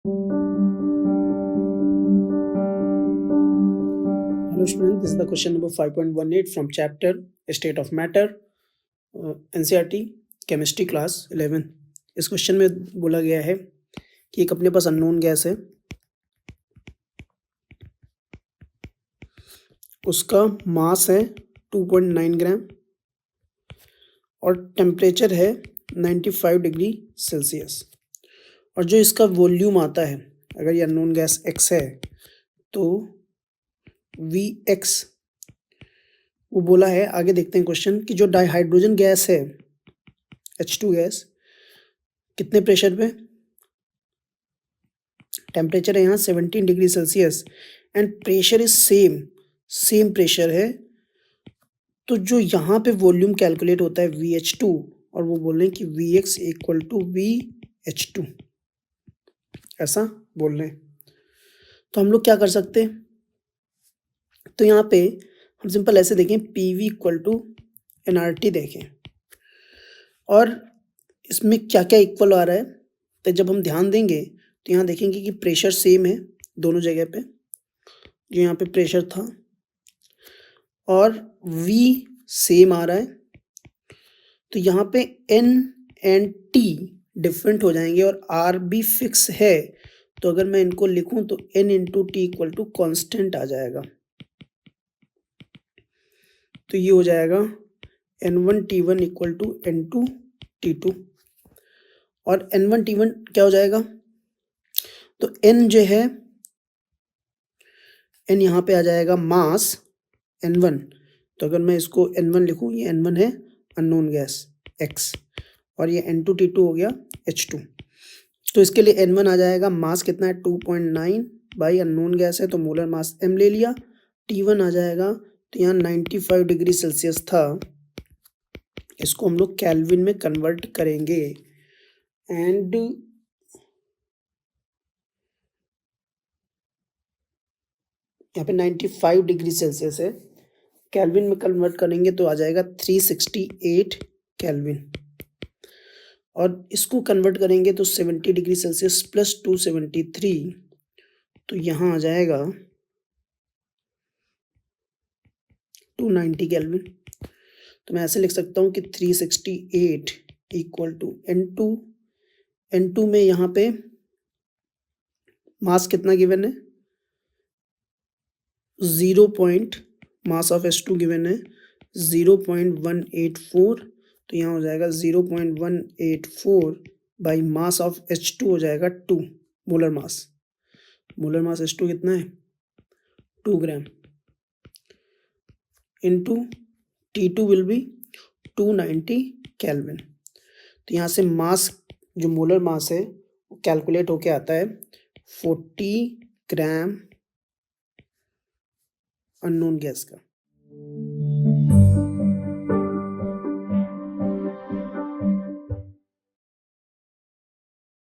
Hello students, this is the question number 5.18 from chapter State of Matter, NCERT Chemistry Class 11। इस question में बोला गया है कि एक अपने पास अननोन गैस है, उसका मास है 2.9 ग्राम और टेम्परेचर है 95 डिग्री सेल्सियस, और जो इसका वॉल्यूम आता है, अगर ये अननोन गैस x है तो Vx, वो बोला है, आगे देखते हैं क्वेश्चन, कि जो डाइहाइड्रोजन गैस है H2 गैस कितने प्रेशर पे, टेम्परेचर है यहाँ 17 degree Celsius and pressure is same pressure है। तो जो यहाँ पे वॉल्यूम कैलकुलेट होता है VH2, और वो बोल रहे हैं कि Vx इक्वल टू VH2, ऐसा बोल रहे हैं। तो हम लोग क्या कर सकते हैं, तो यहाँ पे हम सिंपल ऐसे देखें, PV इक्वल टू nRT देखें, और इसमें क्या क्या इक्वल आ रहा है। तो जब हम ध्यान देंगे तो यहाँ देखेंगे कि प्रेशर सेम है दोनों जगह पे, जो यहाँ पे प्रेशर था, और V सेम आ रहा है। तो यहाँ पे N एंड T डिफरेंट हो जाएंगे और R भी फिक्स है। तो अगर मैं इनको लिखूं तो N into T equal to constant आ जाएगा। तो ये हो जाएगा N1T1 इक्वल टू N2T2, और N1T1 क्या हो जाएगा, तो N जो है, N यहाँ पे आ जाएगा मास N1। तो अगर मैं इसको N1 लिखूँ, ये N1 है अननोन गैस X, और ये N2T2 हो गया H2। तो इसके लिए N1 आ जाएगा, मास कितना है 2.9 बाई अननोन गैस है तो मोलर मास M ले लिया। T1 आ जाएगा, तो यहाँ 95 डिग्री सेल्सियस था, इसको हम लोग केल्विन में कन्वर्ट करेंगे, एंड यहाँ पे 95 डिग्री सेल्सियस है, केल्विन में कन्वर्ट करेंगे तो आ जाएगा 368 केल्विन, और इसको कन्वर्ट करेंगे तो 70 डिग्री सेल्सियस प्लस 273, तो यहाँ आ जाएगा 290 केल्विन। तो मैं ऐसे लिख सकता हूँ कि 368 इक्वल टू N2 में यहाँ पे मास कितना गिवन है, 0. मास ऑफ H2 गिवन है 0.184, तो यहाँ हो जाएगा 0.184 बाई मास ऑफ H2 हो जाएगा 2 molar mass. Molar mass H2 कितना है 2 gram, into T2 will be 290 kelvin. तो यहाँ से मास, जो मोलर मास है, वो कैलकुलेट होके आता है 40 ग्राम अननोन गैस का।